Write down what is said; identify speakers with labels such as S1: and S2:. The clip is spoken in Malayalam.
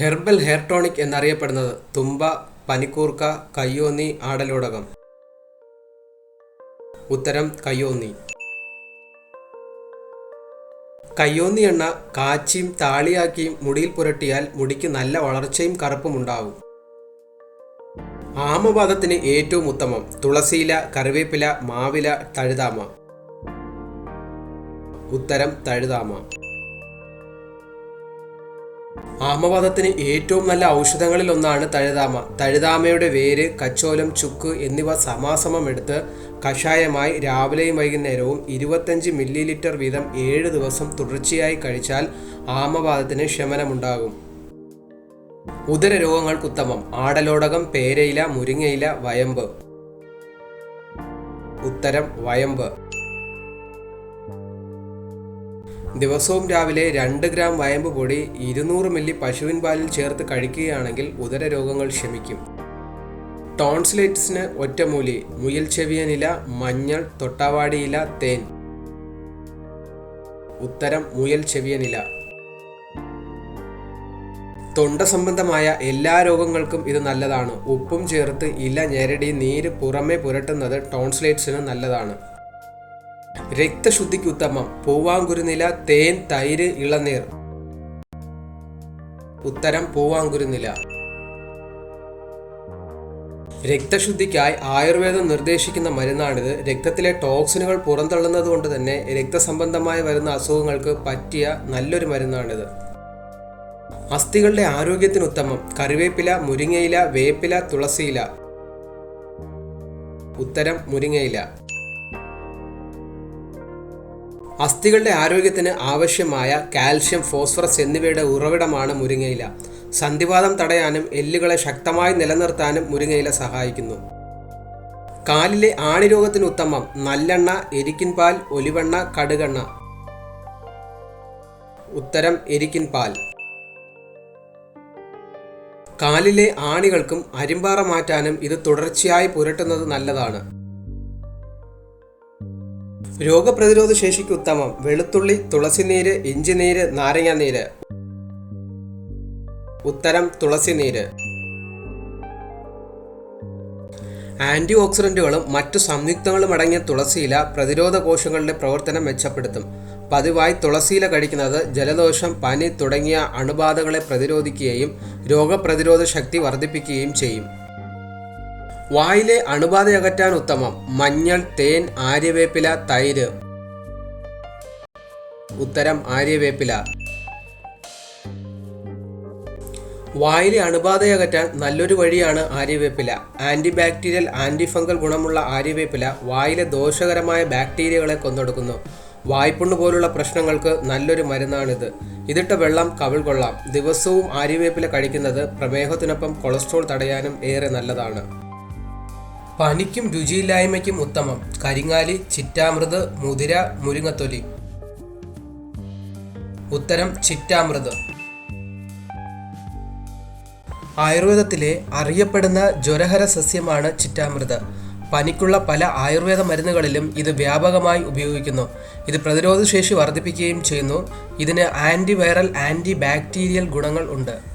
S1: ഹെർബൽ ഹെയർ ടോണിക് എന്നറിയപ്പെടുന്നത് തുമ്പ, പനിക്കൂർക്ക, കയ്യോന്നി, ആടലോടകം. ഉത്തരം കയ്യോന്നി. കയ്യോന്നി എണ്ണ കാച്ചിയും താളിയാക്കിയും മുടിയിൽ പുരട്ടിയാൽ മുടിക്ക് നല്ല വളർച്ചയും കറുപ്പും ഉണ്ടാകും. ആമവാദത്തിന് ഏറ്റവും ഉത്തമം തുളസിയില, കറിവേപ്പില, മാവില, തഴുതാമ. ഉത്തരം തഴുതാമ. ആമവാദത്തിന് ഏറ്റവും നല്ല ഔഷധങ്ങളിൽ ഒന്നാണ് തഴുതാമ. തഴുതാമയുടെ വേര്, കച്ചോലം, ചുക്ക് എന്നിവ സമാസമം എടുത്ത് കഷായമായി രാവിലെയും വൈകുന്നേരവും 25 മില്ലി വീതം 7 ദിവസം തുടർച്ചയായി കഴിച്ചാൽ ആമവാദത്തിന് ശമനമുണ്ടാകും. ഉദരരോഗങ്ങൾക്ക് ഉത്തമം ആടലോടകം, പേരയില, മുരിങ്ങയില, വയമ്പ്. ഉത്തരം വയമ്പ്. ദിവസവും രാവിലെ 2 ഗ്രാം വയമ്പ് പൊടി 200 മില്ലി പശുവിൻ പാലിൽ ചേർത്ത് കഴിക്കുകയാണെങ്കിൽ ഉദരരോഗങ്ങൾ ശമിക്കും. ടോൺസിലൈറ്റിസിന് ഒറ്റമൂലി മുയൽ ചെവിയനില, മഞ്ഞൾ, തൊട്ടാവാടിയില, തേൻ. ഉത്തരം മുയൽ ചെവിയനില. തൊണ്ട സംബന്ധമായ എല്ലാ രോഗങ്ങൾക്കും ഇത് നല്ലതാണ്. ഉപ്പും ചേർത്ത് ഇല ഞെരടി നീര് പുറമെ പുരട്ടുന്നത് ടോൺസിലൈറ്റിസിന് നല്ലതാണ്. രക്തശുദ്ധിക്ക് ഉത്തമം പൂവാങ്കുരുനില, തേൻ, തൈര്, ഇളനീർ. ഉത്തരം പൂവാങ്കുരുനില. രക്തശുദ്ധിക്കായി ആയുർവേദം നിർദ്ദേശിക്കുന്ന മരുന്നാണിത്. രക്തത്തിലെ ടോക്സിനുകൾ പുറന്തള്ളുന്നത് കൊണ്ട് തന്നെ രക്തസംബന്ധമായി വരുന്ന അസുഖങ്ങൾക്ക് പറ്റിയ നല്ലൊരു മരുന്നാണിത്. അസ്ഥികളുടെ ആരോഗ്യത്തിന് ഉത്തമം കറിവേപ്പില, മുരിങ്ങയില, വേപ്പില, തുളസിയില. ഉത്തരം മുരിങ്ങയില. അസ്ഥികളുടെ ആരോഗ്യത്തിന് ആവശ്യമായ കാൽഷ്യം, ഫോസ്ഫറസ് എന്നിവയുടെ ഉറവിടമാണ് മുരിങ്ങയില. സന്ധിവാതം തടയാനും എല്ലുകളെ ശക്തമായി നിലനിർത്താനും മുരിങ്ങയില സഹായിക്കുന്നു. കാലിലെ ആണിരോഗത്തിന് ഉത്തമം നല്ലെണ്ണ, എരിക്കിൻ പാൽ, ഒലിവെണ്ണ, കടുകെണ്ണ. ഉത്തരം എരിക്കിൻ പാൽ. കാലിലെ ആണികൾക്കും അരിമ്പാറ മാറ്റാനും ഇത് തുടർച്ചയായി പുരട്ടുന്നത് നല്ലതാണ്. രോഗപ്രതിരോധ ശേഷിക്ക് ഉത്തമം വെളുത്തുള്ളി, തുളസിനീര്, ഇഞ്ചിനീര്, നാരങ്ങാനീര്. ഉത്തരം തുളസിനീര്. ആന്റി ഓക്സിഡന്റുകളും മറ്റു സംയുക്തങ്ങളും അടങ്ങിയ തുളസിയില പ്രതിരോധ കോശങ്ങളുടെ പ്രവർത്തനം മെച്ചപ്പെടുത്തും. പതിവായി തുളസിയില കഴിക്കുന്നത് ജലദോഷം, പനി തുടങ്ങിയ അണുബാധകളെ പ്രതിരോധിക്കുകയും രോഗപ്രതിരോധ ശക്തി വർദ്ധിപ്പിക്കുകയും ചെയ്യും. വായിലെ അണുബാധ അകറ്റാൻ ഉത്തമം മഞ്ഞൾ, തേൻ, ആര്യവേപ്പില, തൈര്. ഉത്തരം ആര്യവേപ്പില. വായിലെ അണുബാധയകറ്റാൻ നല്ലൊരു വഴിയാണ് ആര്യവേപ്പില. ആന്റിബാക്ടീരിയൽ, ആന്റിഫംഗൽ ഗുണമുള്ള ആര്യവേപ്പില വായിലെ ദോഷകരമായ ബാക്ടീരിയകളെ കൊന്നൊടുക്കുന്നു. വായ്പുണ്ണ് പോലുള്ള പ്രശ്നങ്ങൾക്ക് നല്ലൊരു മരുന്നാണിത്. ഇതിട്ട വെള്ളം കവിൾ കൊള്ളാം. ദിവസവും ആര്യവേപ്പില കഴിക്കുന്നത് പ്രമേഹത്തിനൊപ്പം കൊളസ്ട്രോൾ തടയാനും ഏറെ നല്ലതാണ്. പനിക്കും രുചിയില്ലായ്മയ്ക്കും ഉത്തമം കരിങ്ങാലി, ചിറ്റാമൃത്, മുതിര, മുരിങ്ങത്തൊലി. ഉത്തരം ചിറ്റാമൃത്. ആയുർവേദത്തിലെ അറിയപ്പെടുന്ന ജ്വരഹര സസ്യമാണ് ചിറ്റാമൃത്. പനിക്കുള്ള പല ആയുർവേദ മരുന്നുകളിലും ഇത് വ്യാപകമായി ഉപയോഗിക്കുന്നു. ഇത് പ്രതിരോധശേഷി വർദ്ധിപ്പിക്കുകയും ചെയ്യുന്നു. ഇതിന് ആന്റിവൈറൽ, ആന്റി ബാക്ടീരിയൽ ഗുണങ്ങൾ ഉണ്ട്.